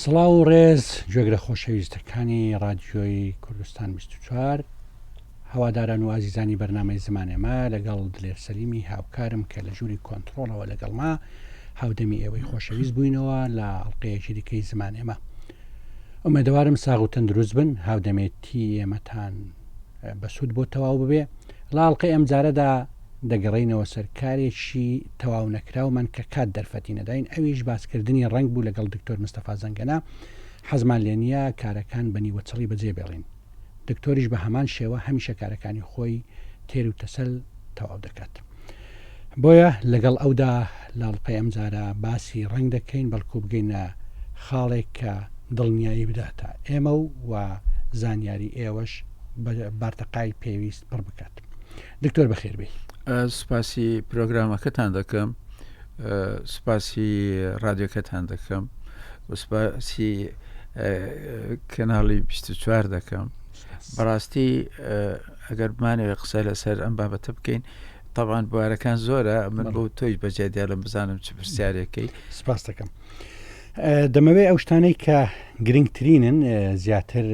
سڵاو و ڕێز گوێگرە خۆشەویستەکانی رادیۆی کوردستان 24 هەواداران و ئازیزانی بەرنامەی زمانێمە لەگەڵ دلێر سەلیمی هاوکارم کە لە ژووری کۆنتترۆلەوە لەگەڵما هاودەمی ئێوەی خۆشەویست بووینەوە لە ئەڵلقەیەکی دیکەی زمانێمە. ئومێدەوارم ساغ و تەندروست بن، هاودەمێتی ئێمەتان بەسوود بۆ تەواو ببێ. لە ئەڵلقەی ئەم جارەدا دەگەڕینەوە سەرکارێکی تەواو نەکراومان کە کات دەرفەتی نەداین، ئەویش باسکردنی ڕنگ بوو لەگەڵ دکتۆر مستەفا زەنگەنە. حەزمان لێ نییە کارەکان بە نیوەچەڵی بەجێ بێڵین. دکتۆریش بە هەمان شێوە هەمیشە کارەکانی خۆی تێر و تەسەل تەواو دەکات. بۆیە لەگەڵ ئەودا لە ئەڵلقەی ئەم جارە باسی ڕنگ دەکەین، بەڵکو بگەینە خاڵێک کە دڵنیایی بداتە ئێمە و زانیاری ئێوەش بارتەقای پێویست پڕ بکات. دکتۆر بەخێر بێ. سوپاسی پرۆگرامەکەتان دەکەم، سوپاسی رادیۆکەتان دەکەم و سوپاسی کەناڵی 24 دەکەم. بەڕاستی ئەگەر بمانەوێ قسە لەسەر ئەم بابەتە بکەین، طبعاً بوارەکان زۆرە، من بۆ تۆی بەجێدیالم بزانم چ پرسیارێکی. سپاس دەکەم. دەمەوێت ئەو شتانەی کە گرنگترینن زیاتر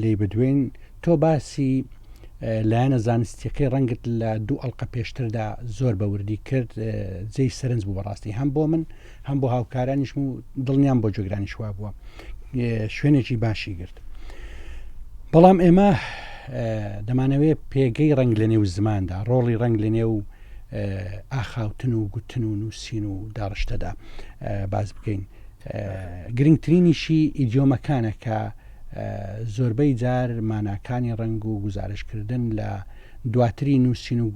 لێ بدوێن. تۆ باسی لایەنە زانستیەکەی ڕەنگت لە دوو ئەڵلقە پێشتردا زۆر بەوردی کرد، جێی سەرنج بوو بەڕاستی، هەم بۆ من هەم بۆ هاوکارانیشم و دڵنیام بۆ جۆگرانی شوا بووە، شوێنێکی باشی گرت. بەڵام ئێمە دەمانەوێت پێگەی ڕنگ لە نێو زماندا، ڕۆڵی ڕنگ لە نێو ئاخاوتن و گوتن و نووسین و داڕشتەدا باز بکەین. گرنگترینیشی ئیدیۆمەکانە کە زۆربەی جار ماناکانی ڕنگ و گزارشکردن لە دواتری نووسین و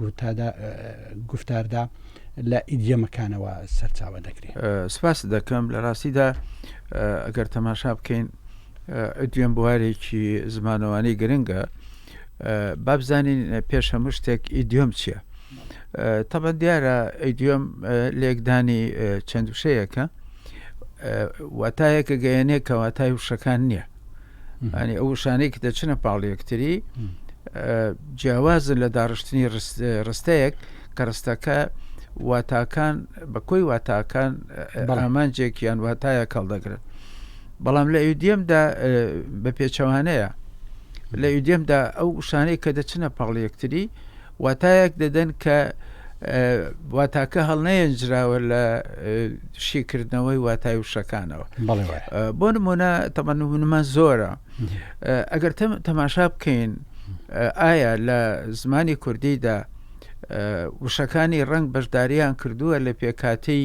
گفتاردا لە ئیدیۆمەکانەوە سەرچاوە دەکرێت. سپاس دەکەم. لە ڕاستیدا ئەگەر تەماشا بکەین ئیدیۆم بوارێکی زمانەوانی گرنگە، با بزانین پێش هەموو شتێک ئیدیۆم چییە. تەبەن دیارە ئیدیۆم لێکدانی چەند وشەیەکە، واتایەکە گەیەنێک کە واتای وشەکان نییە. ئەنی ئەو وشانەی کە دەچنە پاڵ یەکتری جیاوازن لە داڕشتنی ڕستەیەک کە ڕستەکە واتاکان بەکۆی واتاکان ئامانجێکیان واتایە کەڵدەگرن. بەڵام لە ئیدیۆمدا بە پێچەوانەیە، لە ئیدیۆمدا ئەو وشانەی کە دەچنە پاڵ یەکتری واتایەک دەدەن کە واتاکە هەڵنەیەنجراوە لە شیکردنەوەی واتای وشەکانەوە. بۆ نمونە تەمەن نمونەمان زۆرە. ئەگەر تەماشا بکەین ئایا لە زمانی کوردیدا وشەکانی ڕنگ بەشداریان کردووە لە پێکاتی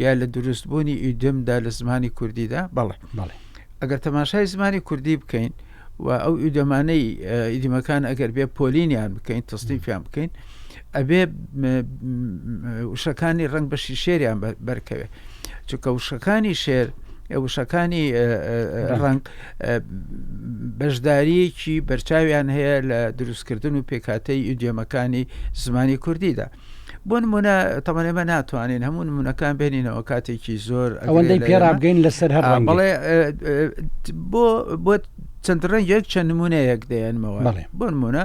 یا لە دروستبوونی ئیدیۆمدا لە زمانی کوردیدا؟ بەڵێ. ئەگەر تەماشای زمانی کوردی بکەین و ئەو ئیدیۆمانەی ئیدیۆمەکان ئەگەر بێ پۆلینیان بکەین، تەستیفیان بکەین، ئەبێ وشەکانی ڕنگ بەشی شێریان بەرکەوێ، چونکە وشەکانی شێر وشەکانی ڕنگ بەشداریەکی بەرچاویان هەیە لە دروستکردن و پێکاتەی ئیدیۆمەکانی زمانی کوردیدا. بۆ نمونە تەمەن ئێمە ناتوانین هەموو نمونەکان بێنینەوە کاتێکی زۆر ئەوەندەی پێڕابگەین لەسەر هەر بەڵێ بۆ چەند ڕەنگێک چەند نمونەیەک دەیەنمەوە. بۆ نمونە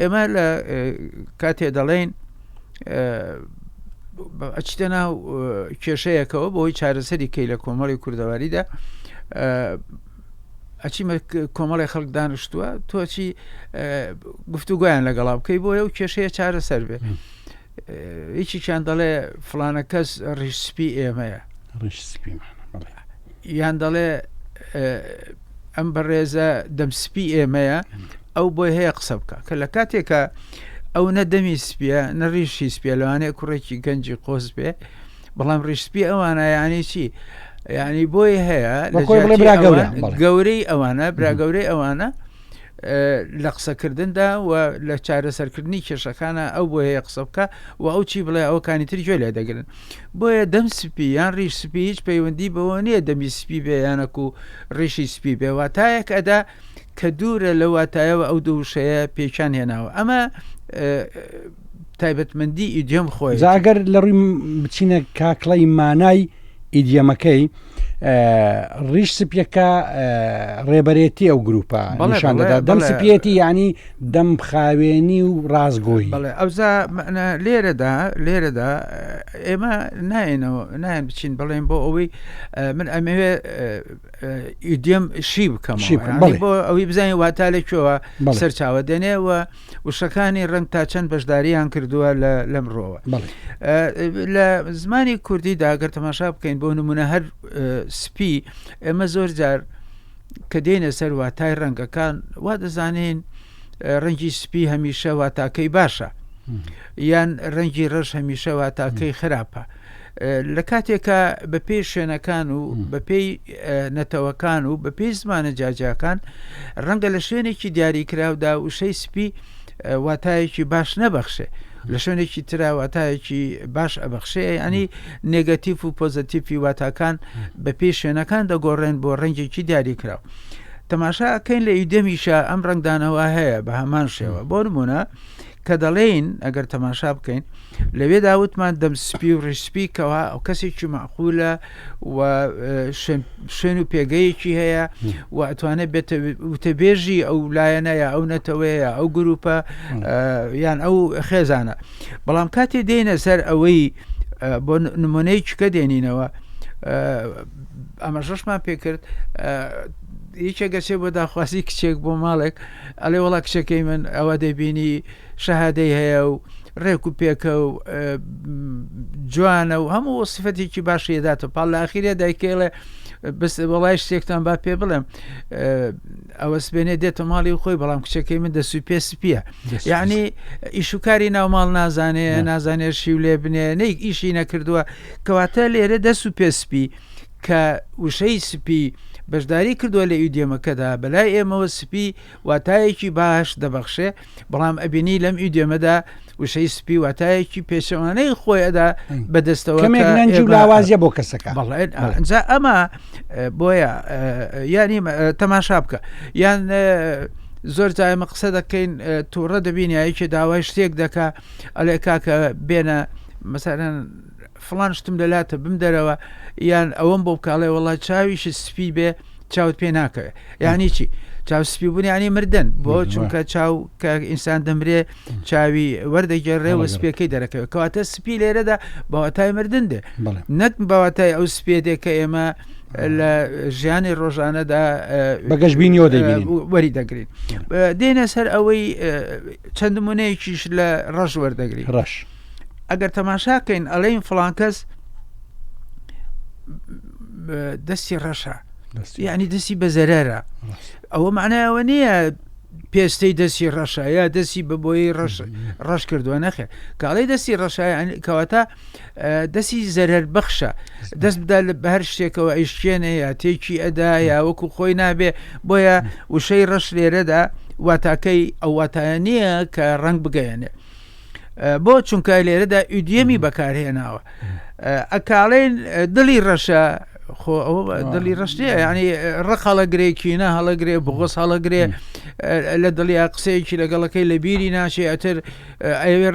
ئێمە لە کاتێ دەڵێن ئەچتە ناو کێشەیەکەوە بۆی چارەسەری کەی لە کۆمەڵی کوردەواریدا، ئەچیمە کۆمەڵی خەڵک دانیشتووە، تۆچی گفتوگویان لەگەڵا بکەی بۆ ئەو کێشەیە چارەسەر بێ. هیچیان دەڵێ فلانە کەس ڕیشسپی ئێمەیە، یان دەڵێ ئەم بەڕێزە دەمسپی ئێمەیە، ئەو بۆی هەیە قسە بکە کە لە کاتێکە ئەو نەدەمی سپیە نەڕیشی سپیە، لەوانەیە کوڕێکی گەنجی قۆز بێ، بەڵام ڕیشسپی ئەوانە یانی چی؟ یعنی بۆی هەیە گەورەی ئەوانە براگەورەی ئەوانە لە قسەکردندا و لە چارەسەرکردنی کێشەکانە ئەو بۆ هەیە قسە بکە و ئەو چی بڵێ ئەوەکانی تر گوێ لێ دەگرن. بۆیە دەم سپی یان ڕیش سپی هیچ پەیوەندی بەوە نییە دەمی سپی بێ یانەک و ڕیشی سپی بێ، واتایەک ئەدا کە دوورە لە واتایەوە ئەو دووشەیە پێچان هێناوە. ئەمە تایبەتمەندی ئیدیۆم خۆی. زاگەر لە ڕووی بچینە کاکڵەی مانای ئیدیۆمەکەی ڕیش سپیەکە ڕێبەرێتی ئەو گروپە نیشان دەدا دەم سپیەتی ینی دەم خاوێنی و ڕازگۆیی ئەوزا لێرەدا ئێمە نایەن بچین بڵێن بۆ ئەوەی من ئەمەوێ ئیدیم شی بکەم بۆ ئەوەی بزانین واتە لەکوێوە سەرچاوە دێنێەوە وشەکانی ڕنگ تا چەند بەشداریان کردووە لە مرۆوە لە زمانی کوردیدا ئەگەر تەماشا بکەین بۆ نمونە هەر سپی ئێمە زۆر جار کە دێنە سەر واتای ڕەنگەکان وا دەزانین ڕەنگی سپی هەمیشە واتاکەی باشە یان ڕەنگی ڕەش هەمیشە واتاکەی خراپە لە کاتێکە بە پێی شوێنەکان و بە پێی نەتەوەکان و بە پێی زمانە جاجاکان ڕەنگە لە شوێنێکی دیاریکراودا وشەی سپی واتایەکی باش نەبەخشێ لە شوێنێکی تراواتایەکی باش ئەبەخشێ ینی نێگەتیف و پۆزتیفی واتاکان بە پێی شوێنەکان دەگۆڕێن بۆ ڕەنگێکی دیاریکراو تەماشاکەین لە ئیدەمیشە ئەم ڕنگدانەوە هەیە بە هەمان شێوە بۆ نمونە کە دەڵێین ئەگەر تەماشا بکەین لەوێ داوتمان دەم سپی و ڕیسپیکەوە ئەو کەسێکی معقولە و شوێن و پێگەیەکی هەیە و ئەتوانێت بێتە وتەبێژی ئەو لایەنەیە ئەو نەتەوەیە ئەو گروپە یان ئەو خێزانە بەڵام کاتێ دێنە سەر ئەوەی بۆ نمونەی چکە دێنینەوە ئەمەژەشمان پێکرد هیچە گەچێ بۆ داخوازی کچێک بۆ ماڵێک ئەڵێ وڵا کچەکەی من ئەوە دەبینی شەهادەی هەیە و ڕێک و پێکە و جوانە و هەموو وەسیفەتێکی باشی داتە پاڵ لە ئاخیرێ دایکێڵێ بەس وەڵای شتێکتان با پێ بڵێم ئەوە سبێنێ دێتە ماڵی خۆی بەڵام کچەکەی من دەسوی پێ سپیە یعنی ئیشوکاری ناوماڵ نازانێ شی و لێ بنێ نەیک ئیشی نەکردووە کەواتە لێرە دەس و پێ سپی کە وشەی سپی بەشداری کردووە لە ئیدیۆمەکەدا بەلای ئێمەوە سپی واتایەکی باش دەبەخشێ بەڵام ئەبینی لەم ئیدیۆمەدا وشەی سپی واتایەکی پێشەوانەی خۆیەدا بەدەستەوە لاوازیە بۆ کەسەکە ئەجا ئەمە بۆیە ینی تەماشا بکە یان زۆر جایمە قسە دەکەین تووڕە دەبینایەکی داوای شتێک دەکا ئەلێ کاکە بێنە مەسەرەن فڵان شتم دەلاتە بم دەرەوە یان ئەوەم بۆ بکڵێ وڵات چاویش سپی بێ چاوت پێ ناکەوێت یعنی چی چاو سپی بوونی ینی مردن بۆ چونکە چاو کە ئینسان دەمرێ چاوی وەردەگەڕێ و سپێکەی دەرەکەوێت کەواتە سپی لێرەدا بەواتای مردن دێ نەک بەواتای ئەو سپێ دێ کە ئێمە لە ژیانی ڕۆژانەدا بەگەشتبینیەوە وەری دەگرین دێنە سەر ئەوەی چەند نمونەیەکیش لە ڕەش وەردەگرین ڕەش ئەگەر تەماشاکەین ئەڵێین فڵان کەس دەستی ڕەشە یعنی دەستی بە زەرەرە ئەوە معنایەوە نییە پێستەی دەستی ڕەشە یا دەستی بە بۆی ڕەش کردووە نەخێ کاڵی دەستی ڕەشە کەواتە دەستی زەرەر بەخشە دەست بدا بە هەر شتێکەوە ئەیشکێنە یا تێکی ئەدا یا وەکو خۆی نابێ بۆیە وشەی ڕەش لێرەدا واتاکەی ئەو واتایە نییە کە ڕنگ بگەیەنێ بۆ چونکە لێرەدا ئیدیەمی بەکارهێناوە ئەکاڵێن دڵی ڕەشە خۆ ئەوە دڵی ڕشتەیە ینی ڕق هەڵەگرێکینە هەڵەگرێ بغۆس هەڵەگرێ لە دڵیا قسەیەکی لەگەڵەکەی لە بیری ناشێ ئەتر ئەوێ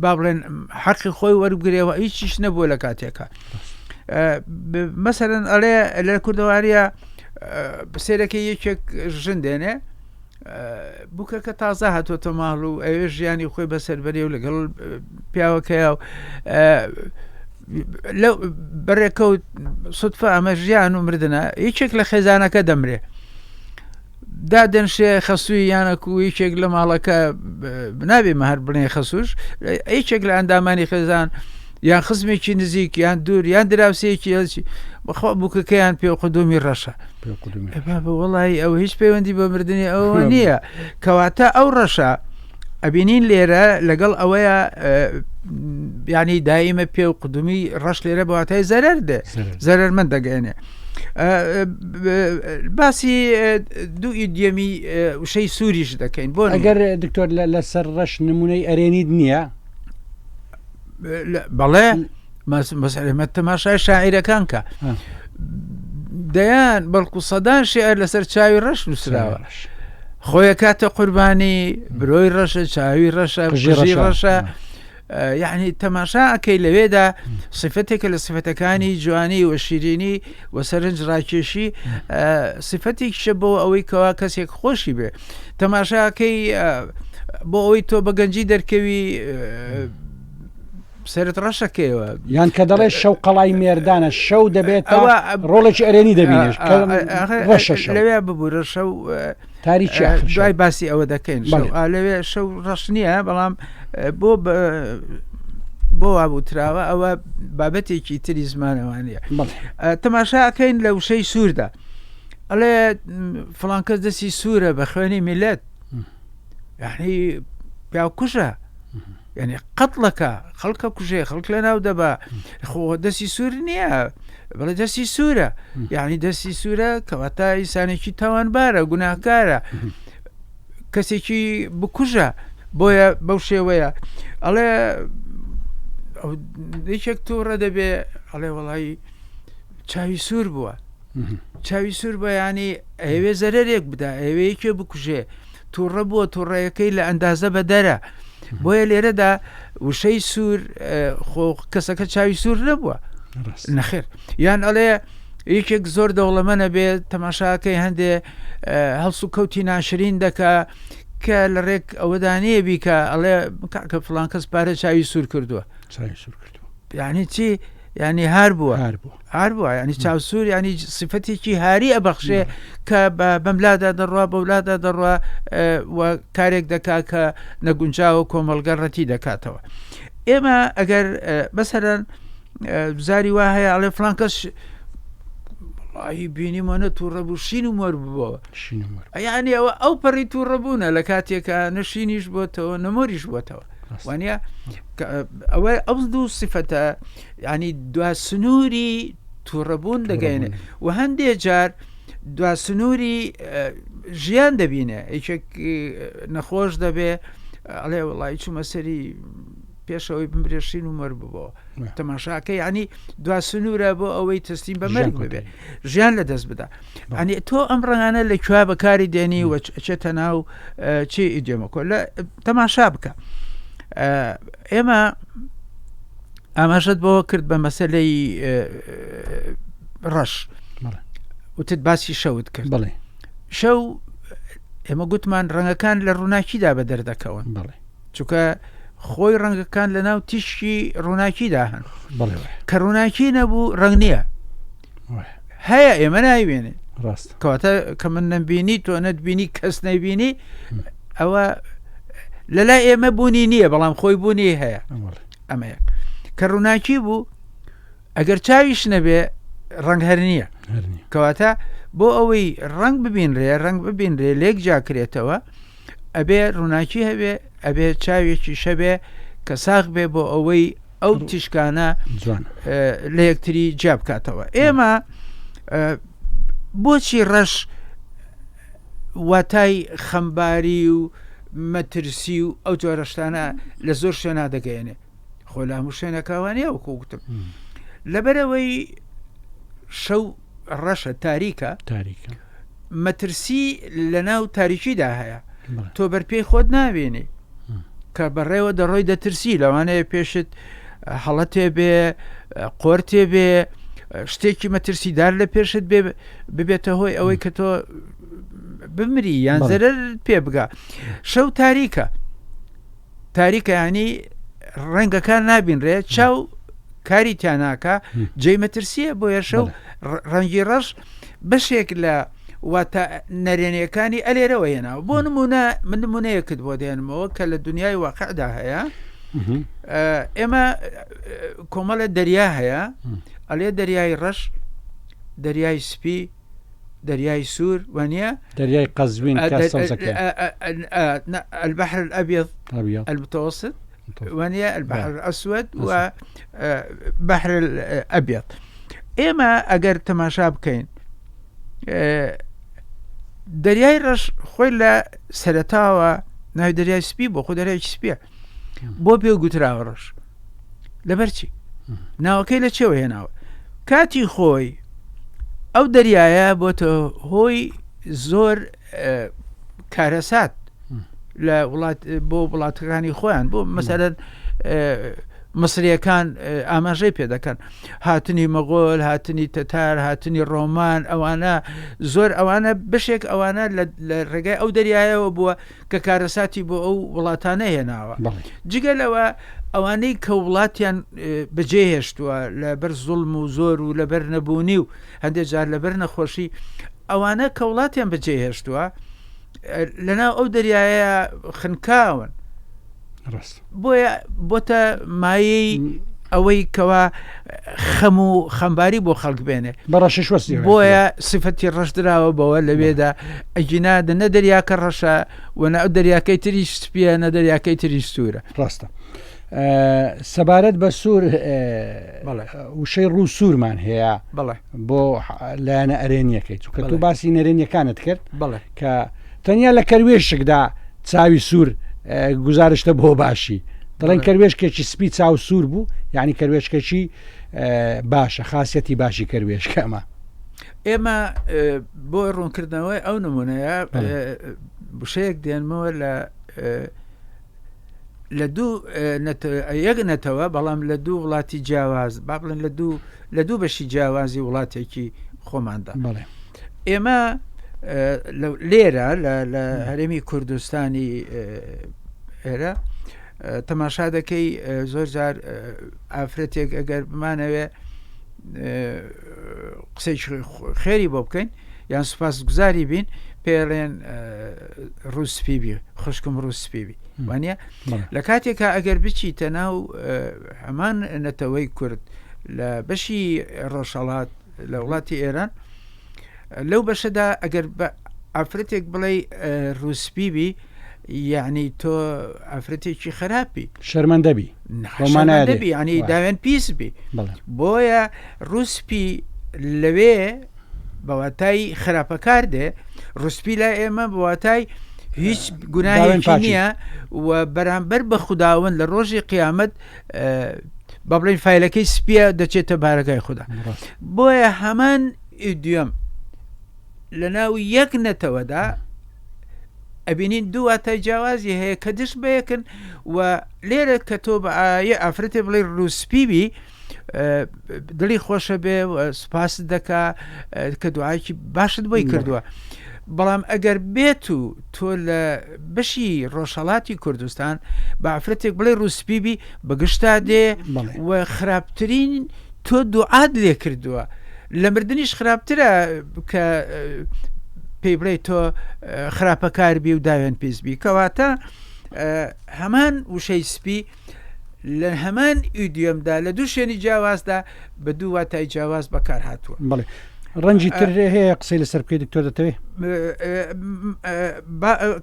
با بڵێن حەقی خۆی وەربگرێەوە هیچیش نەبووە لە کاتێکە مەسەرەن ئەڵێ لە کوردەواریە سێرەکەی یەکێک ژن دێنێ بووکەکە تازە هاتوۆتە ماڵ و ئەوێ ژیانی خۆی بەسەربەرێ و لەگەڵ پیاوەکەیە و لەو بەڕێکەوت سوتفە ئەمە ژیان و مردنە هیچێک لە خێزانەکە دەمرێ دادەنشێ خەسووی یانەک و هیچێک لە ماڵەکە نابێ مەهەر بڵێ خەسوش هیچێک لە ئەندامانی خێزان یان خزمێکی نزیک یان دوور یان دراوسەیەکی هەلچی بەخوا بووکەکەیان پێ قدومی ڕەشە وەڵی ئەو هیچ پەیوەندی بە مردنی ئەوە نییە کەواتە ئەو ڕەشە ئەبینین لێرە لەگەڵ ئەوەیە ینی دائیمە پێ و قدومی ڕەش لێرە بەواتای زەرەر دێ زەرەر من دەگەێنێ باسی دوو ئیدیەمی وشەی سووریش دەکەین بۆ ئەگەر دکتۆر لەسەر ڕەش نمونەی ئەرێنید نییە بەڵێ مەسەلەمە تەماشای شاعیرەکان کە دەیان بەڵکو سەدان شێعر لەسەر چاوی ڕەش نووسراوە خۆیە کاتە قوربانی برۆی ڕەشە چاوی ڕەشە ژی ڕەشە یعنی تەماشاکەی لەوێدا صفتێکە لە صفتەکانی جوانی و شیرینی و سەرنج ڕاکێشی صفتێکیشە بۆ ئەوەی کەوا کەسێک خۆشی بێ تەماشاکەی بۆ ئەوەی تۆ بە گەنجی دەرکەوی سرت ڕەشەکەیەوە یان کە دەڵێ شەو قەڵای مێردانە شەو دەبێت ڕۆڵێکی ئەرێنی دەبینێش لەوێ ببوورە شەو تاریکی دوای باسی ئەوە دەکەین لەوێ شەو ڕەش نییە بەڵام بۆ وابووتراوە ئەوە بابەتێکی تری زمانەوانە تەماشاکەین لە وشەی سووردا ئەڵێ فڵان کەس دەستی سوورە بە خوێنی میلەت یعنی پیاوکوشە یعنی قەتڵەکە خەڵکە کوژێ خەڵک لە ناو دەبا خۆ دەستی سوور نییە بەڵێ دەستی سوورە یعنی دەستی سوورە کەواتە ئینسانێکی تاوانبارە گوناهکارە کەسێکی بکوژە بۆیە بەو شێوەیە ئەڵێ یەکێک تووڕە دەبێ ئەڵێ وەڵی چاوی سوور بووە چاوی سوور بە ینی ئەوێ زەرێک بدا ئەوەیەکێ بکوژێ تووڕە بووە تووڕەیەکەی لە ئەندازە بە دەرە بۆیە لێرەدا وشەی سوور خۆ کەسەکە چاوی سوور نەبووە نەخێر یان ئەڵێ یەکێک زۆر دەوڵەمەنە بێت تەماشاکەی هەندێ هەڵسو کەوتی ناشرین دەکا کە لە ڕێک ئەوەدانەیە بیکە ئەڵێ کە فڵان کەس پارە چاوی سوور کردووە یعنی چی ینی هار بووە ینی چاوسوور ینی صفتێکی هاری ئەبەخشێ کە بەملادا دەڕوا بەولادا دەڕوا و کارێک دەکا کە نەگونجاوە کۆمەڵگەڕەتی دەکاتەوە ئێمە ئەگەر بەسەرەن زاری وا هەیە ئەڵێ فڵان کەس بینیمەنە تووڕەبوو شین و مەر بووەوە یعنی ئەوە ئەو پەڕی تووڕەبوونە لە کاتێکە نەشینیش بۆتەوە نەمۆریش بۆتەوە وانە ئەوە ئەو دوو سفتە ینی دوا سنووری تووڕەبوون دەگەینێ و هەندێک جار دوا سنووری ژیان دەبینێ یەکێک نەخۆش دەبێ ئەڵێ وڵی چوومە سەری پێشەوەی بمرێشین و مەر ببەوە تەماشاکە ینی دوا سنوورە بۆ ئەوەی تەستیم بە مەرگ ببێ ژیان لە دەست بدا ئەنی تۆ ئەم ڕەنگانە لەکوێ بەکاری دێنی و ئەچێتە ناو چی ئیدێمەکۆ لە تەماشا بکە ئێمە ئاماژەت بۆ کرد بە مەسەلەی ڕەش وتت باسی شەوت کرد بڵێ شەو ئێمە گوتمان ڕەنگەکان لە ڕووناکیدا بە دەردەکەون بڵێ چونکە خۆی ڕەنگەکان لە ناو تیشکی ڕووناکیدا هەن کە ڕووناکی نەبوو ڕەنگ نییە هەیە ئێمە نایبێنێ کەواتە کە من نەمبینی تۆ نەتبینی کەس نەبینی ئەوە لەلای ئێمە بوونی نییە بەڵام خۆی بوونی هەیە ئەمەیە کە ڕووناکی بوو ئەگەر چاویش نەبێ ڕەنگ هەر نییە کەواتە بۆ ئەوەی ڕەنگ ببینرێ ڕەنگ ببینرێ لێک جاکرێتەوە ئەبێ ڕووناکی هەبێ ئەبێ چاوێکی شەبێ کە ساغ بێ بۆ ئەوەی ئەو تیشکانە لە یەکتری جا بکاتەوە ئێمە بۆچی ڕەش واتای خەمباری و مەترسی و ئەو جۆرەشتانە لە زۆر شوێنە دەگەێنێ خۆ لە هەموو شوێنەکەوانەیە وەکو گوتم لەبەرەوەی شەو ڕەشە تاریکە مەترسی لە ناو تاریکیدا هەیە تۆ بەرپێی خۆت نابێنی کە بەڕێوە دەڕۆی دەترسی لەوانەیە پێشت هەڵەتێ بێ قۆرتێ بێ شتێکی مەترسیدار لە پێشت ببێتە هۆی ئەوەی کە تۆ بمری یان زەرەر پێ بگا شەو تاریکە ینی ڕەنگەکان نابینرێ چاو کاری تیاناکە جێی مەترسیە بۆیە شەو ڕەنگی ڕەش بەشێک لە واتە نەرێنیەکانی ئەلێرەوە هێناوە بۆ نمونە من نمونەیەکت بۆ دێنمەوە کە لە دنیای واقعدا هەیە ئێمە کۆمەڵە دەریا هەیە ئەلێ دەریای ڕەش دەریای سپی دەریای سوور وانە دەریای قەزوین البحر الأبيض المتوسط وانە البحر الأسود و بحر الأبيض ئێمە ئەگەر تەماشا بکەین دەریای ڕەش خۆی لە سەرەتاوە ناوی دەریای سپی بۆ خۆ دەریایکی سپیە بۆ پێ گوتراوە ڕەش لەبەرچی ناوەکەی لە چێوە هێناوە کاتی خۆی ئەو دەریایە بۆتە هۆی زۆر کارەسات لە بۆ وڵاتەکانی خۆیان بۆ مەسەلەن مەسریەکان ئاماژەی پێ دەکەن هاتنی مەغۆل هاتنی تەتار هاتنی ڕۆمان ئەوانە زۆر ئەوانە بەشێک ئەوانە لە ڕێگای ئەو دەریایەوە بووە کە کارەساتی بۆ ئەو وڵاتانە هێناوە جگەلەوە ئەوانەی کە وڵاتیان بەجێهێشتووە لەبەر زوڵم و زۆر و لەبەر نەبوونی و هەندێک جار لەبەر نەخۆشی ئەوانە کە وڵاتیان بەجێهێشتووە لەناو ئەو دەریایە خنکاون بۆیە بۆتە مایەی ئەوەی کەوا خەم و خەمباری بۆ خەڵک بێنێ بەڕەششوەستی بۆیە سفەتی ڕەشدراوە بەوە لەوێدا ئەگینادە نە دەریاکە ڕەشە وەنە ئەو دەریاکەی تریش سپیە نە دەریاکەی تریش سوورە ڕاستە سەبارەت بە سوور وشەی ڕوو سوورمان هەیە بۆ لایەنە ئەرێنیەکەی چونکە تو باسی نەرێنیەکانت کرد کە تەنیا لە کەروێشکدا چاوی سوور گزارشتە بۆ باشی دەڵێن کەروێشکێکی سپی چاو سوور بوو یعنی کەروێشکێکی باشە خاصەتی باشی کەروێشکەمە ئێمە بۆ ڕوونکردنەوەی ئەو نمونەیە بشەیەک دێنمەوە لە دوو یەک نەتەوە بەڵام لە دوو وڵاتی جیاواز با بڵێن لە دوو بەشی جیاوازی وڵاتێکی خۆماندا ئێمە لێرە لە هەرێمی کوردستانی ئێرە تەماشا دەکەی زۆر جار ئافرەتێک ئەگەر بمانەوێ قسەی خێری بۆ بکەین یان سوپاس گوزاری بین پێڵێن ڕووسپیبی خوشکم ڕووسپیبی وانە لە کاتێکە ئەگەر بچیتە ناو هەمان نەتەوەی کورد لە بەشی ڕۆژهەڵات لە وڵاتی ئێران لەو بەشەدا ئەگەر بە ئافرەتێک بڵێ ڕووسپیبی یعنی تۆ ئافرەتێکی خراپی شەرمەندەبی ڕۆمانەبی ینی داوێن پیسبی بۆیە ڕووسپی لەوێ بەواتای خراپەکار دێ ڕووسپی لە ئێمە بەواتای هیچ گوناهێکی نییە و بەرامبەر بە خودداوەند لە ڕۆژی قیامەت با بڵێن فیلەکەی سپیە دەچێتە بارەکەی خوددا بۆیە هەمان ئیدیۆم لە ناو یەک نەتەوەدا ئەبینین دوو واتای جیاوازی هەیە کە دش بەیەکن و لێرە کە تۆ بە ئافرەتێ بڵێ ڕووسپیبی دڵی خۆشە بێ سوپاست دەکا کە دوعاکی باشت بۆی کردووە بەڵام ئەگەر بێت و تۆ لە بەشی ڕۆژهەڵاتی کوردستان بە ئافرەتێک بڵێ ڕووسپیبی بەگشتا دێ و خراپترین تۆ دوعات لێ کردووە لە مردنیش خراپترە کە پێی بڵێ تۆ خراپەکاربی و داوێن پێزبی کەواتە هەمان وشەی سپی لە هەمان ئیدیۆمدا لە دوو شوێنی جیاوازدا بە دوو واتای جیاواز بەکار هاتووە بڵێ ڕەنجی تر هەیە قسەی لەسەر بکەی دکتۆر دەتەوێت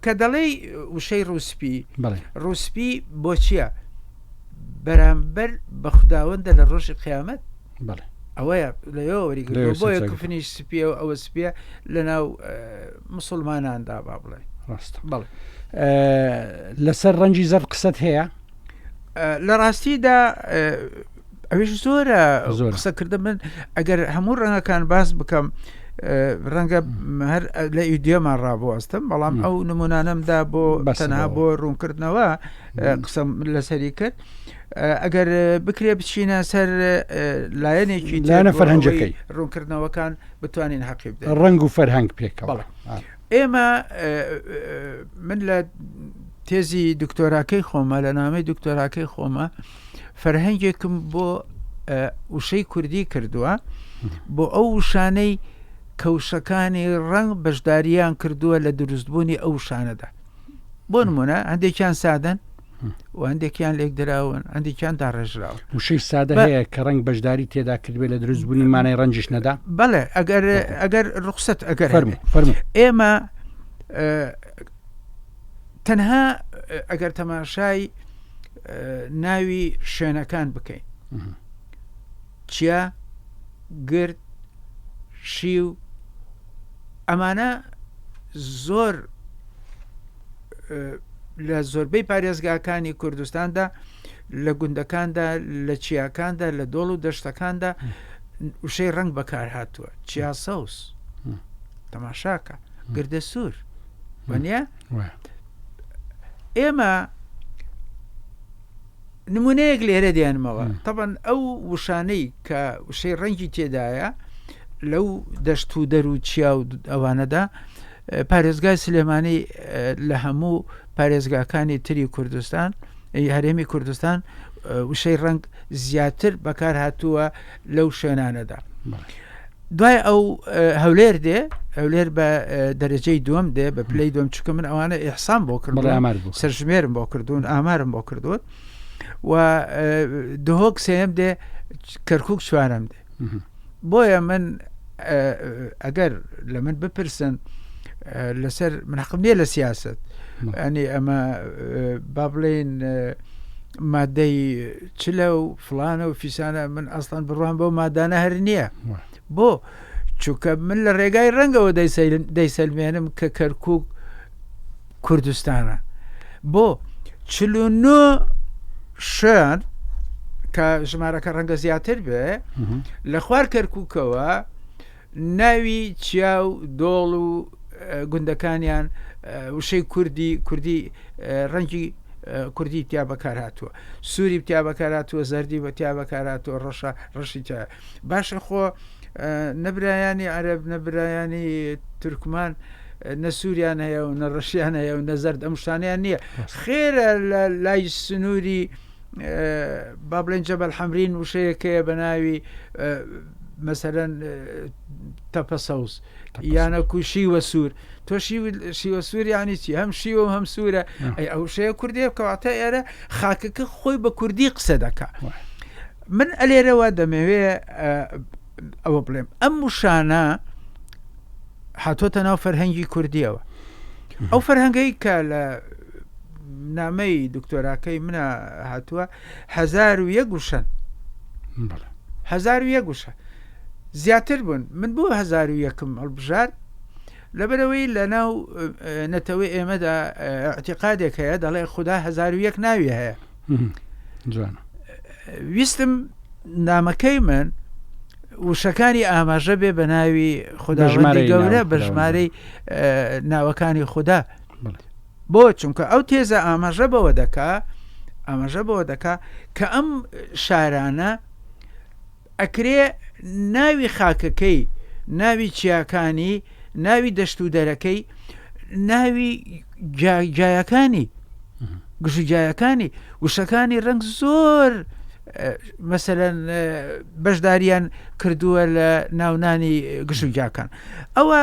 کە دەڵێ وشەی ڕووسپی بۆ چییە بەرامبەر بە خودداوەندە لە ڕۆژی قیامەت ئەوەیە لەوە وەریگرۆبۆیە کوفنیش سپیە و ئەوە سپیە لە ناو مسلماناندا با بڵێ ڕاست بەڵێ لەسەر ڕەنجی زەر قسەت هەیە لە ڕاستیدا ئەوش زۆرە قسەکردن من ئەگەر هەموو ڕەنگەکان باس بکەم ڕەنگە هەر لە ئیدیۆمان ڕابوەستم بەڵام ئەو نمونانەمدا بۆ تەنها بۆ ڕوونکردنەوە قسەم لەسەری کرد ئەگەر بکرێ بچینە سەر لایەنێکی لایەنە فەرهەنگەکەی ڕوونکردنەوەکان بتوانین حەقی بدەین ڕەنگ و فەرهەنگ پێکەوە ئێمە من لە تێزی دکتۆراکەی خۆمە لە نامەی دکتۆراکەی خۆمە فەرهەنگێکم بۆ وشەی کوردی کردووە بۆ ئەو وشانەی کەوشەکانی ڕەنگ بەشداریان کردووە لە دروستبوونی ئەو شانەدا بۆ نمونە هەندێکیان سادەن و هەندێکیان لێک دراون هەندێکیان داڕێژراون وشەی سادە هەیە کە ڕەنگ بەشداری تێدا کردوێت لە دروستبوونی مانای ڕەنجش نەدا بەڵێ ئەگەر ڕوخسەت ئەگەر ئێمە تەنها ئەگەر تەماشای ناوی شوێنەکان بکەین چیا گرد شی و ئەمانە زۆر لە زۆربەی پارێزگاکانی کوردستاندا لە گوندەکاندا لە چیاکاندا لە دۆڵ و دەشتەکاندا وشەی ڕەنگ بەکار هاتووە چیا سەوس تەماشاکە گردە سوور وانە ئێمە نمونەیەک لێرە دیانمەوە طبعا ئەو وشانەی کە وشەی ڕەنگی تێدایە لەو دەشت و دەر و چیا و ئەوانەدا پارێزگای سلێمانی لە هەموو پارێزگاکانی تری کوردستان هەرێمی کوردستان وشەی ڕەنگ زیاتر بەکار هاتووە لەو شوێنانەدا دوای ئەو هەولێر دێ هەولێر بە دەرەجەی دووەم دێ بە پلەی دوم چکە من ئەوانە ئیحسان بۆ کردن سەرژمێرم بۆ کردوون ئامارم بۆ کردوون و دهۆک سێم دێ کەرکووک چوارم دێ بۆیە من ئەگەر لە من بپرسن لەسەر من حەقم نییە لە سیاست ئەنی ئەمە با بڵێن مادەی چلە و فلانە و فیسانە من ئەستان بڕوان بۆ مادانە هەر نییە بۆ چونکە من لە ڕێگای ڕەنگەوە دەیسەلمێنم کە کەرکووک کوردستانە بۆ 49 شوێن کە ژمارەکە ڕەنگە زیاتر بێ لە خوار کەرکووکەوە ناوی چیا و دۆڵ و گوندەکانیان وشەی کوردی ڕەنگی کوردی تیا بەکار هاتووە سووری تیا بەکار هاتووە زەردی بە تیا بەکار هاتووە ڕەشی تیا باشە خۆ نەبرایانی عەرەب نەبرایانی تورکمان نە سووریان هەیە و نە ڕەشیان هەیە و نە زەرد ئەم شتانیان نییە خێرە لە لای سنووری با بڵێن جەبەل حەمرین وشەیەکەیە بە ناوی مەسەرەن تەپە سەوز یانەکو شیوە سوور تۆ شیوە سوور یانی چی هەم شیوە و هەم سوورە ئەو شەیە کوردی بکەواتە ئێرە خاکەکە خۆی بە کوردی قسە دەکا من ئەلێرەوە دەمەوێ ئەوە بڵێم ئەم وشانە هاتۆتە ناو فەرهەنگی کوردیەوە ئەو فەرهەنگەی کە لە نامەی دکتۆراکەی منە هاتووە 1001 وشەن 1001 وشە زیاتر بوون من بۆ 1001م هەڵبژار لەبەرەوەی لە ناو نەتەوەی ئێمەدا اعتیقادێک هەیە دەڵێ خوددا 1001 ناوی هەیە ویستم نامەکەی من وشەکانی ئاماژە بێ بە ناوی خودداوەندی گەورە بە ژمارەی ناوەکانی خوددا بۆ چونکە ئەو تێزە ئاماژە بەوە دەکا کە ئەم شارانە ئەکرێ ناوی خاکەکەی ناوی چیاکانی ناوی دەشت و دەرەکەی ناوی جایەکانی گژوجایەکانی وشەکانی ڕەنگ زۆر مەسەرەن بەشداریان کردووە لە ناونانی گژوجاکان ئەوە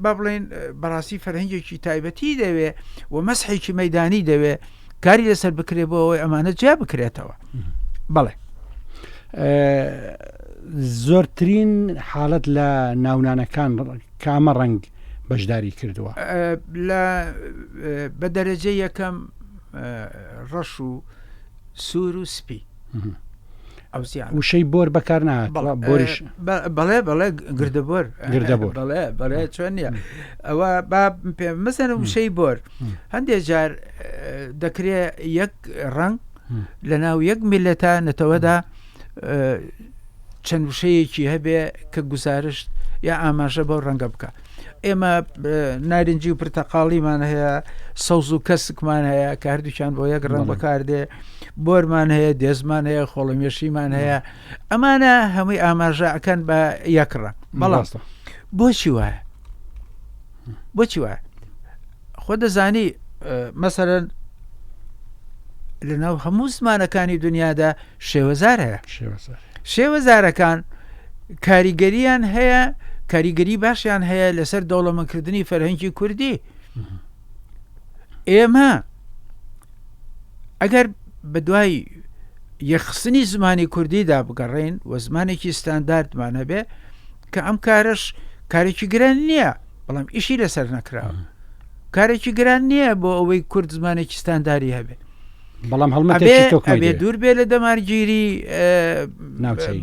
با بڵێن بەڕاستی فەرهەنگێکی تایبەتی دەوێ و مەسحێکی مەیدانی دەوێ کاری لەسەر بکرێ بۆ ئەوەی ئەمانە جیا بکرێتەوە بەڵێ زۆرترین حاڵەت لە ناونانەکان کامە ڕەنگ بەشداری کردووە بە دەرەجەی یەکەم ڕەش و سوور و سپی ئەو وشەی بۆر بەکار نهات بۆریش بەڵێ گردەبۆر بەڵێ چۆن نییە ئەوە مەسەن وشەی بۆر هەندێک جار دەکرێت یەک ڕەنگ لە ناو یەک میلەتە نەتەوەدا چەند وشەیەکی هەبێ کە گوزارشت یا ئاماژە بەو ڕەنگە بکە ئێمە نارنجی و پرتەقاڵیمان هەیە سەوز و کەسکمان هەیە کە هەردووچیان بۆ یەک ڕەنگ بەکاردێ بۆرمان هەیە دێزمان هەیە خۆڵەمێشیمان هەیە ئەمانە هەمووی ئاماژە ئەکەن بە یەک ڕەنگ بەڵام بۆچی وایە خۆ دەزانی مەسەرەن لە ناو هەموو زمانەکانی دنیادا شێوەزار هەیە شێوەزارەکان کاریگەریان هەیە کاریگەری باشیان هەیە لەسەر دەوڵەمەندکردنی فەرهەنگی کوردی ئێمە ئەگەر بە دوای یەخستنی زمانی کوردیدا بگەڕێن و زمانێکی ستانداردمان هەبێ کە ئەم کارش کارێکی گران نییە بەڵام ئیشی لەسەر نەکراوە کارێکی گران نییە بۆ ئەوەی کورد زمانێکی ستانداری هەبێ بەڵام هەڵمەبێ دوور بێ لە دەمارگیری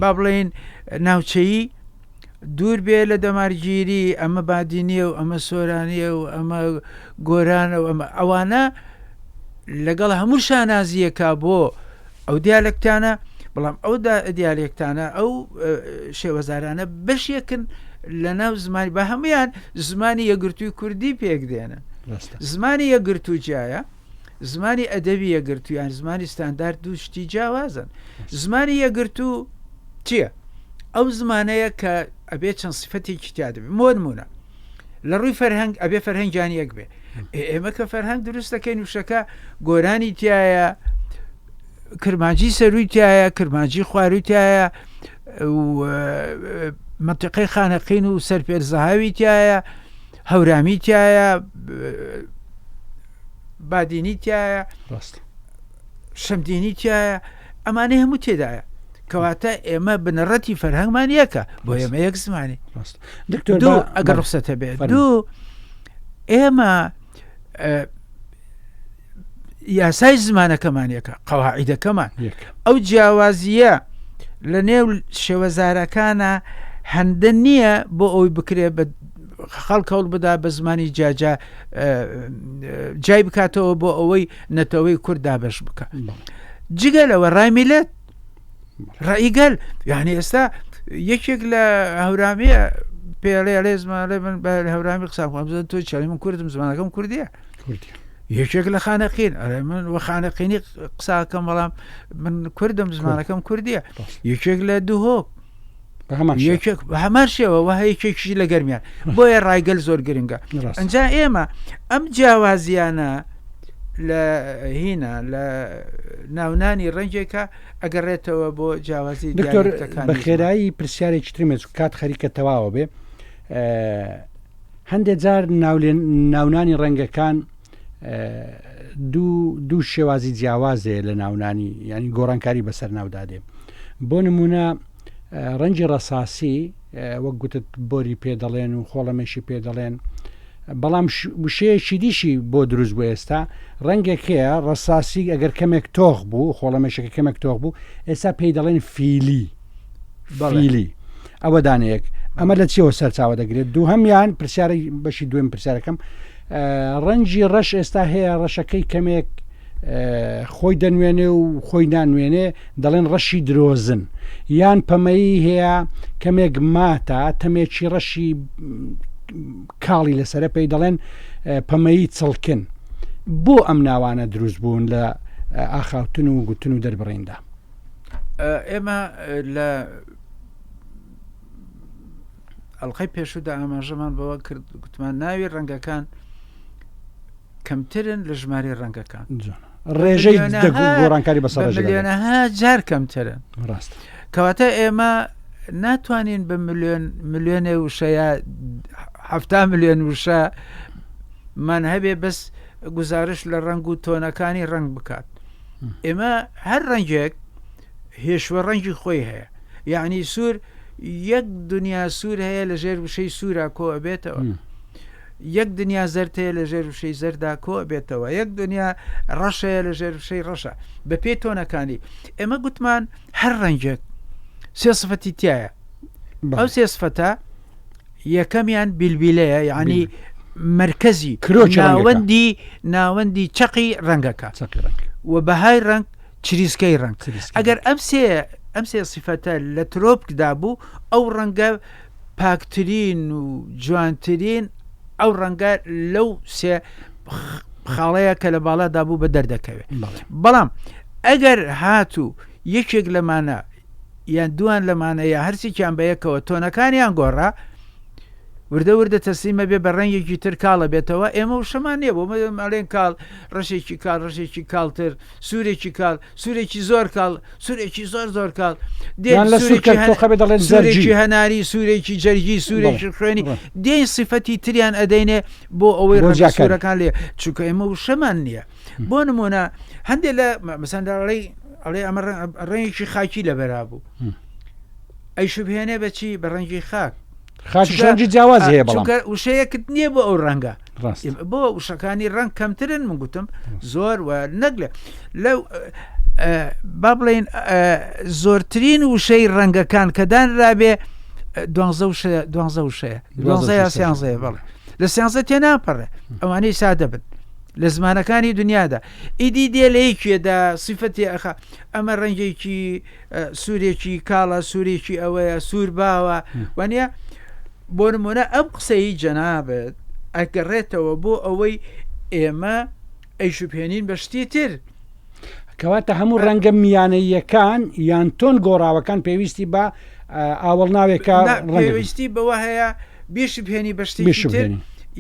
با بڵێن ناوچەیی دوور بێ لە دەمارگیری ئەمە بادینیە و ئەمە سۆرانیە و ئەمە گۆرانە و ئەوانە لەگەڵ هەموو شانازیەکە بۆ ئەو دیالکتانە بەڵام ئەو دیالکتانە ئەو شێوەزارانە بەشێکن لە ناو زمانی بە هەمویان زمانی یەکگرتووی کوردی پێک دێنن زمانی یەکگرتوو جایە زمانی ئەدەبی یەگرتو یان زمانی ستاندار دوو شتی جیاوازن زمانی یەگرتو چییە؟ ئەو زمانەیە کە ئەبێ چەند سفەتێکی تیا دەبێت نمونە لە ڕووی فەرهەنگ ئەبێ فەرهەنگیان یەک بێ ئێمە کە فەرهەنگ دروست دەکەین وشەکە گۆرانی تایە کرمانجی سەروی تایە کرمانجی خواروی تایە منتیقەی خانەقین و سەرپێرزەهاوی تایە هەورامی تایە بادینی تایە شەمدینی تایە ئەمانەی هەموو تێدایە کەواتە ئێمە بنەڕەتی فەرهەنگمان یەکە بۆ ئێمە یەک زمانی ئەگەر ڕخسەتە بێت دوو ئێمە یاسای زمانەکەمان یەکە قەواعیدەکەمان ئەو جیاوازیە لە نێو شێوەزارەکانە هەندە نییە بۆ ئەوی بکرێ بە خەڵک هەوڵ بدا بە زمانی جاجا جای بکاتەوە بۆ ئەوەی نەتەوەی کورد دابەش بکە جگە لەوە ڕایمیلێت ڕائیگەل یعنی ئێستا یەکێک لە هەورامیە پێڵێ زمانە من بە هەورامی قسام تۆ چالی من کوردم زمانەکەم کوردیە یەکێک لە خانەقین ئەرێ من وە خانەقینی قساکەم بەڵام من کوردم زمانەکەم کوردیە یەکێک لە دووهۆک هەمان شێوە وە هەیەکێکشی لە گەرمیان بۆیە ڕایگەل زۆر گرنگە ئەنجا ئێمە ئەم جیاوازیانە لە هینە لە ناونانی ڕەنجێکە ئەگەڕێتەوە بۆ جیاوازی دکتۆر بە خێرایی پرسیارێکی ترمێت کات خەریکە تەواوە بێ هەندێک جار ناونانی ڕەنگەکان دوو شێوازی جیاوازێ لە ناونانی ینی گۆڕانکاری بەسەر ناودادێ بۆ نمونە ڕەنجی ڕەساسی وەک گوتت بۆری پێ دەڵێن و خۆڵەمەشی پێ دەڵێن بەڵام وشەیەکی دیشی بۆ دروست بوو ئێستا ڕەنگێکەیە ڕەساسی ئەگەر کەمێک تۆخ بوو خۆڵەمەشەکە کەمێک تۆخ بوو ئێستا پێی دەڵێن فیلی ئەوە دانەیەک ئەمە لە چیەوە سەرچاوە دەگرێت دوو هەمیان پرسیارەی بەشی دوێن پرسیارەکەم ڕەنجی ڕەش ئێستا هەیە ڕەشەکەی کەمێک خۆی دەنوێنێ و خۆی نانوێنێ دەڵێن ڕەشی درۆزن یان پەمەیی هەیە کەمێک ماتە تەمێکی ڕەشی کاڵی لەسەرە پێی دەڵێن پەمەیی چڵکن بۆ ئەم ناوانە دروست بوون لە ئاخاوتن و گوتن و دەربڕیندا ئێمە لە ئەڵلقەی پێشودا ئاماژەمان بەوە کرد گوتمان ناوی ڕەنگەکان کەمترن لە ژماری ڕەنگەکان ڕێژەی گۆڕانکاری بەسەر ملیۆنەها جار کەمترن ڕاست کەواتە ئێمە ناتوانین بە ملیۆنێ وشەیە 7 ملیۆن وشە من هەبێ بەس گزارش لە ڕنگ و تۆنەکانی ڕنگ بکات ئێمە هەر ڕەنگێک هێشوە ڕەنگی خۆی هەیە یعنی سوور یەک دنیا سوور هەیە لە ژێر وشەی سوورە کۆ ئەبێتەوە یەک دنیا زەرد هەیە لە ژێر وشەی زەردا کۆ ئەبێتەوە یەک دنیا ڕەشەیە لە ژێر وشەی ڕەشە بە پێ تۆنەکانی ئێمە گوتمان هەر ڕەنگێک سێ سفەتی تایە ئەو سێ سفەتە یەکەمیان بیلبیلەیە یعنی مرکزی ناوەندی چەقی ڕەنگەکە و بەهای ڕنگ چریسکەی ڕنگ ئەگەر ئەم سێ سفەتە لە ترۆپکدا بوو ئەو ڕەنگە پاکترین و جوانترین ئەو ڕەنگە لەو سێ خاڵەیە کە لە باڵادا بوو بە دەردەکەوێت بەڵام ئەگەر هاتوو یەکێک لەمانە یان دوان لەمانەیە هەرچێکیان بە یەکەوە تۆنەکانیان گۆڕا وردە وردە تەسلیمە بێ بە ڕەنگێکی تر کاڵە بێتەوە ئێمە وشەمان نییە بۆ مەڵێن کاڵ ڕەشێکی کاڵ ڕەشێکی کاڵتر سوورێکی کاڵ سوورێکی زۆر کاڵ سوورێکی زۆر کاڵ سوورێکی هەناری سوورێکی جەرگی سوورێکی خوێنی دێن سفەتی تریان ئەدەینێ بۆ ئەوەی ڕەجاکەرەکان لێ چونکە ئێمە وشەمان نییە بۆ نمونە هەندێک لە مەسەنداڵی ئەڵێ ئەمە ڕێنگێکی خاکی لە بەرا بوو ئەی شوبهێنێ بەچی بە ڕەنگی خاک خاچی جیاواز هەیە بەڵام وشەیەکت نییە بۆ ئەو ڕەنگە بۆ وشەکانی ڕنگ کەمترن من گوتم زۆر و نەگلێ لەو با بڵێن زۆرترین وشەی ڕەنگەکان کە دانرابێ 12 وشەیە 12 سیانزەیە بەڵێ لە سیانزە تێناپەڕێ ئەوانەی سادە بن لە زمانەکانی دنیادا ئیدی دێ لە یەکێدا سیفەتی ئەخا ئەمە ڕەنگێکی سوورێکی کاڵە سوورێکی ئەوەیە سوور باوە وانە بۆ نمونە ئەم قسەی جەنابێت ئەگەڕێتەوە بۆ ئەوەی ئێمە ئەیشوپێنین بە شتی تر کەواتە هەموو ڕەنگە میانەیەکان یان تۆن گۆڕاوەکان پێویستی بە ئاوەڵ ناوێکە پێویستی بەوە هەیە بیشپێنی بە شتێکی تر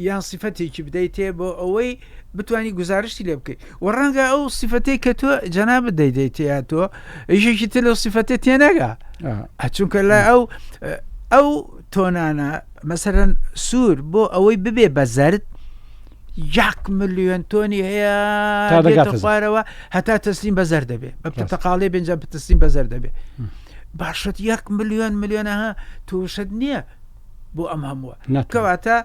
یان سیفەتێکی بدەیتێ بۆ ئەوەی بتانی گزارشتی لێ بکەیت و ڕەنگە ئەو سیفەتەی کە تۆ جەناب دەیدەیتیا تۆ ئیشێکی تر لەو سیفەتێ تێنەگا چونکە لە ئەو تۆنانە مەسەرەن سوور بۆ ئەوەی ببێ بە زەرد 1 ملیۆن تۆنی هەیە خوارەوە هەتا تەسلیم بەزەر دەبێ بە پتەقاڵێ بنج تەسلیم بەزەر دەبێ باشت 1 ملیۆن ملیۆنەها تووشت نییە بۆ ئەم هەمووە کەواتە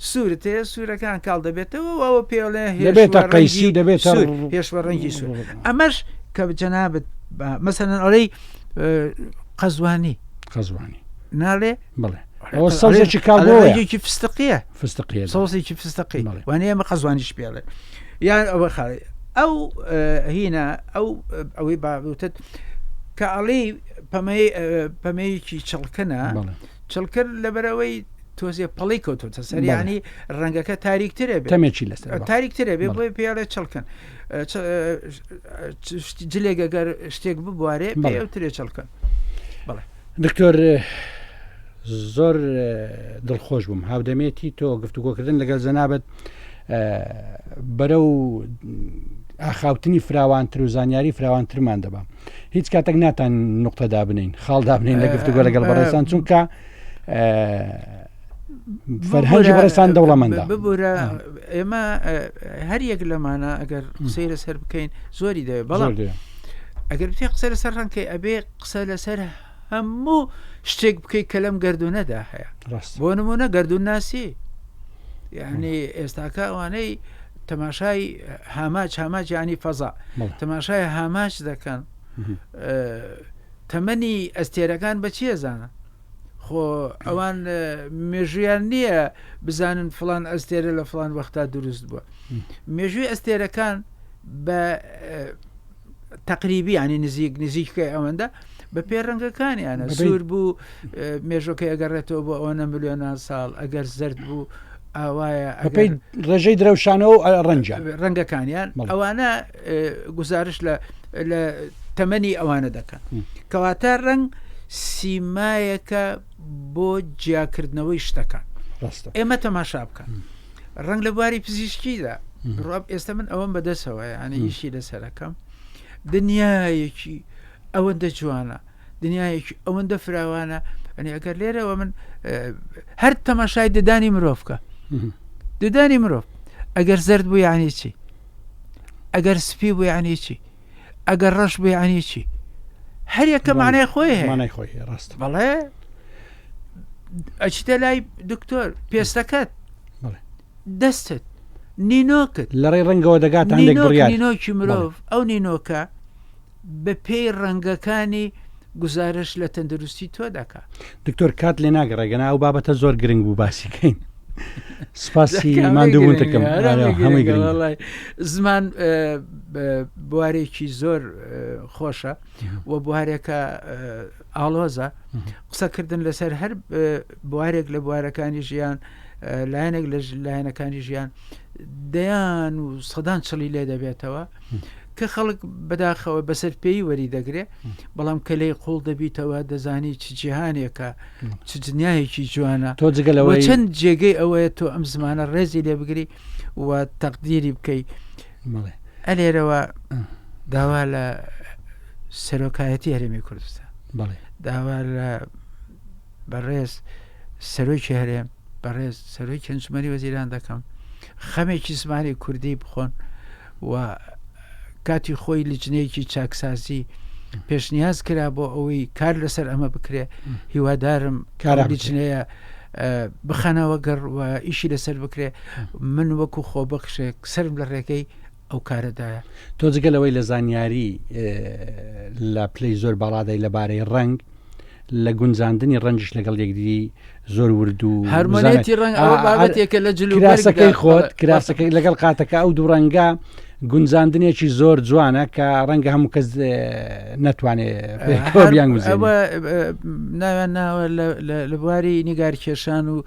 سوورت هەیە سوورەکان کاڵ دەبێتەوە ئەوە پێڵێ دەبێتە قەیسی دەبێت هێشوە ڕەنگی سوور ئەمەش کە جەنابەت مەسەلەن ئەڵەی قەزوانی ناڵێ بڵێ ئەوە سەوزێکی کاڵبۆیەکی فستقیە سەوزێکی فستقی وانێ ئەمە قەزوانیش پێڵێ یان ئەوە خاڵی ئەو هینە ئەوەی باوتت کە ئەڵێ پەمەیەکی چڵکەنە چڵکرد لەبەرەوەی تۆزیە پەڵی کەوتۆتە سەریانی ڕەنگەکە تاریکترە بێ تەمێکی لەسەر تاریکترە بێ بۆی پێڵێ چڵکن جلێگەگەر شتێک ببوارێ پێوترێ چڵکن بڵێ دکتۆر زۆر دڵخۆش بووم هاودەمێتی تۆ گفتوگۆکردن لەگەڵ جەنابەت بەرەو ئاخاوتنی فراوانتر و زانیاری فراوانترمان دەبا هیچ کاتێک ناتان نقطەدا بنین خاڵدا بنین لە گفتوگۆ لەگەڵ بەڕێستان چونکە فەرهەنگی بەڕێستان دەوڵەمەندە ببوورە ئێمە هەر یەک لەمانە ئەگەر قسەی لەسەر بکەین زۆری دەوێت بەڵام ئەگەر بتێ قسە لەسەر ڕەنکەی ئەبێ قسە لەسەر هەموو شتێک بکەیت کە لەم گردونەدا هەیە بۆ نمونە گردون ناسی یعنی ئێستاکە ئەوانەی تەماشای هاماچ ینی فەزا تەماشای هاماچ دەکەن تەمەنی ئەستێرەکان بە چیە زانە خۆ ئەوان مێژویان نییە بزانن فلان ئەستێرە لە فلان وەختا دروست بووە مێژووی ئەستێرەکان بە تەقریبی ینی نزیکەکە ئەوەندە بە پێڕەنگەکانیانە سوور بوو مێژۆکە ئەگەڕێتەوە بۆ ئەوەنە ملیۆنان ساڵ ئەگەر زرد بوو ئاوایە ڕێژەی درەوشانەوە ڕەنگەکانیان ئەوانە گزارش لە تەمەنی ئەوانە دەکەن کەواتە ڕەنگ سیمایەکە بۆ جیاکردنەوەی شتەکان ئێمە تەماشا بکەن ڕنگ لە بواری پزیشکیدا ڕاب ئێستا من ئەوەم بەدەستەوە ینی ئیشی لەسەرەکەم دنیایەکی ئەوەندە جوانە دنیایەکی ئەوەندە فراوانە ئەنی ئەگەر لێرەوە من هەر تەماشای ددانی مرۆڤکە ددانی مرۆڤ ئەگەر زرد بوو یعنی چی ئەگەر سپی بوو یعنی چی ئەگەر ڕەش بوو یعنی چی هەر یەکە مانای خۆی هەیە ڕاست بەڵێ ئەچیتە لای دکتۆر پێستەکەت دەستت نینۆکت لەڕێی ڕەنگەوە دەگات نینۆکی مرۆڤ ئەو نینۆکە بە پێی ڕەنگەکانی گزارش لە تەندروستی تۆ دەکات دکتۆر کات لێ ناگەڕێگەنا ئەو بابەتە زۆر گرنگ بوو باسیکەین سپاسی مادووبوونتەکەم هەمووی گرنگ زمان بوارێکی زۆر خۆشە و بوارێکە ئاڵۆزە قسەکردن لەسەر هەر بوارێک لە بوارەکانی ژیان لایەنێک لە لایەنەکانی ژیان دەیان و سەدان چڵی لێ دەبێتەوە کە خەڵک بەداخەوە بەسەر پێی وەری دەگرێ بەڵام کە لەی قوڵ دەبیتەوە دەزانی چ جیهانێکە چ دنیایەکی جوانە تۆ جگەلەوەی چەند جێگەی ئەوەیە تۆ ئەم زمانە ڕێزی لێ بگری و تەقدیری بکەی ئەلێرەوە داوا لە سەرۆکایەتی هەرێمی کوردستان داوا لە بەڕێز سەرۆکی هەرێم بەڕێز سەرۆکی ئەنجومەنی وەزیران دەکەم خەمێکی زمانی کوردی بخۆن و کاتی خۆی لیجنەیەکی چاکسازی پێشنیاز کرا بۆ ئەوەی کار لەسەر ئەمە بکرێ هیوادارم لیجنەیە بخەنەوە گەڕ و ئیشی لەسەر بکرێ من وەکو خۆبەخشێک سرم لە ڕێگەی ئەو کارەدایە تۆ جگەلەوەی لە زانیاری لە پلەی زۆر باڵادەی لەبارەی ڕنگ لە گونجاندنی ڕەنجش لەگەڵ یەکدی زۆر ورد و هەرمۆنێتی ڕنگ ئەوە بابەتێکە لە جلوکراسەکەی خۆت کراسەکەی لەگەڵ قاتەکە ئەو دوو ڕەنگە گونجاندنێکی زۆر جوانە کە ڕەنگە هەموو کەس نەتوانێت بیان ناویان ناوە لە بواری نیگارکێشان و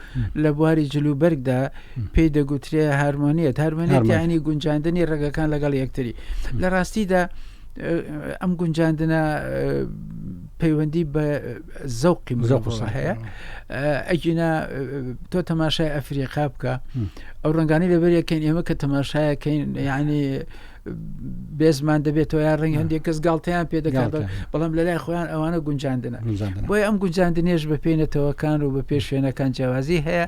لە بواری جلوبەرگدا پێی دەگوترێ هارمۆنیەت یعنی گونجاندنی ڕێگەکان لەگەڵ یەکتری لە ڕاستیدا ئەم گونجاندنە پەیوەندی بە زەوقی مرۆڤ هەیە ئەگینا تۆ تەماشای ئەفریقا بکە ئەو ڕنگانی لەبەرەکەین ئێمە کە تەماشایەکەین یعنی بێزمان دەبێتەوە یا ڕەنگە هەندێک کەس گاڵتەیان پێ دەکات بەڵام لە لای خۆیان ئەوانە گونجاندنە بۆیە ئەم گونجاندنێش بە پێێنێتەوەکان و بە پێش شوێنەکان جیاوازی هەیە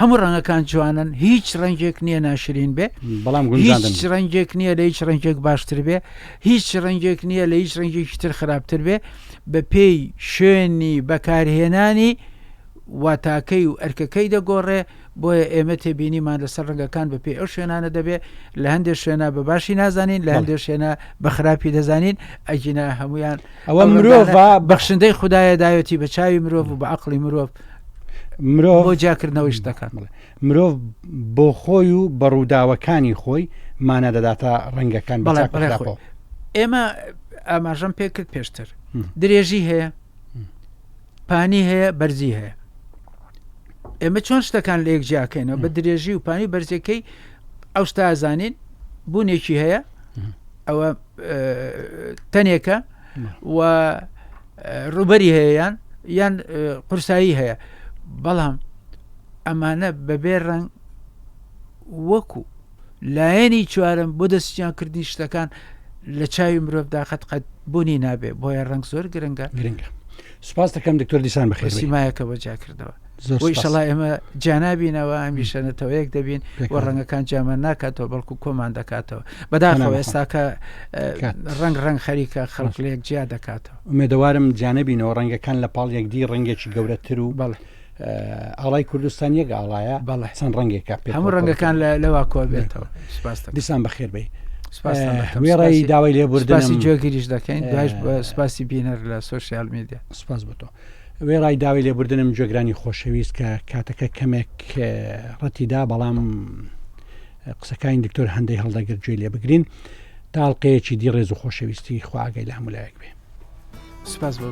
هەموو ڕەنگەکان جوانن هیچ ڕەنگێک نییە ناشرین بێ بەڵام هیچ ڕەنگێک نییە لە هیچ ڕەنگێک باشتر بێ هیچ ڕەنگێک نییە لە هیچ ڕەنگێکی تر خراپتر بێ بە پێی شوێنی بەکارهێنانی واتاکەی و ئەرکەکەی دەگۆڕێ بۆیە ئێمە تێبینیمان لەسەر ڕەنگەکان بە پێی ئەو شوێنانە دەبێ لە هەندێک شوێنە بە باشی نازانین لە هەندێک شوێنە بە خراپی دەزانین ئەگینا هەمویان ئەوە مرۆڤ بەخشندەی خوددایە داوێتی بە چاوی مرۆڤ و بە عەقڵی مرۆڤ بۆ جاکردنەوەی شتەکان مرۆڤ بۆ خۆی و بە ڕووداوەکانی خۆی مانە دەداتە ڕەنگەکان بەڵێ ئێمە ئاماژەم پێ کرد پێشتر درێژی هەیە پانی هەیە بەرزی هەیە ئێمە چۆن شتەکان لە یەک جیاکەینەوە بە درێژی و پانی بەرزەکەی ئەو شتا ئازانین بوونێکی هەیە ئەوە تەنێکە و ڕوبەری هەیە یان قورسایی هەیە بەڵام ئەمانە بەبێ ڕەنگ وەکو لایەنی چوارم بۆ دەستیان کردی شتەکان لە چاوی مرۆڤدا قەت بوونی نابێ بۆیە ڕەنگ زۆر گرنگە سوپاس دەکەم دکتۆر دیسان بەخێر سیمایەکە بۆ جاکردەوە ئیشەڵا ئێمە جانابینەوە هەمیشەنێتەوە یەک دەبین و ڕەنگەکان جامان ناکاتەوە بەڵکو کۆمان دەکاتەوە بەداخەوە ئێستاکە ڕەنگ خەریکە خەڵک لە یەک جیا دەکاتەوە ئومێدەوارم جانەبینەوە ڕەنگەکان لە پاڵ یەکدی ڕەنگێکی گەورەتر و بەڵێ ئاڵای کوردستان یەک ئاڵایە بەڵێ چەند ڕەنگێکە هەموو ڕەنگەکان لەوا کۆ بێتەوە دیسان بەخێر بێ وێڕایی داوای لێبوردنی جۆگیریش دەکەین دوایش سپاسی بینەر لە سوشیال میدیا سپاس بۆ تۆ وێڕای داوای لێبوردنم جێگرانی خۆشەویست کە کاتەکە کەمێک ڕەتیدا بەڵام قسەکانی دکتۆر هەندەی هەڵدەگرت گوێ لێ بگرین تاڵقەیەکی دی ڕێز و خۆشەویستی خواگەی لە هەمولایەک بێ سپاس بۆ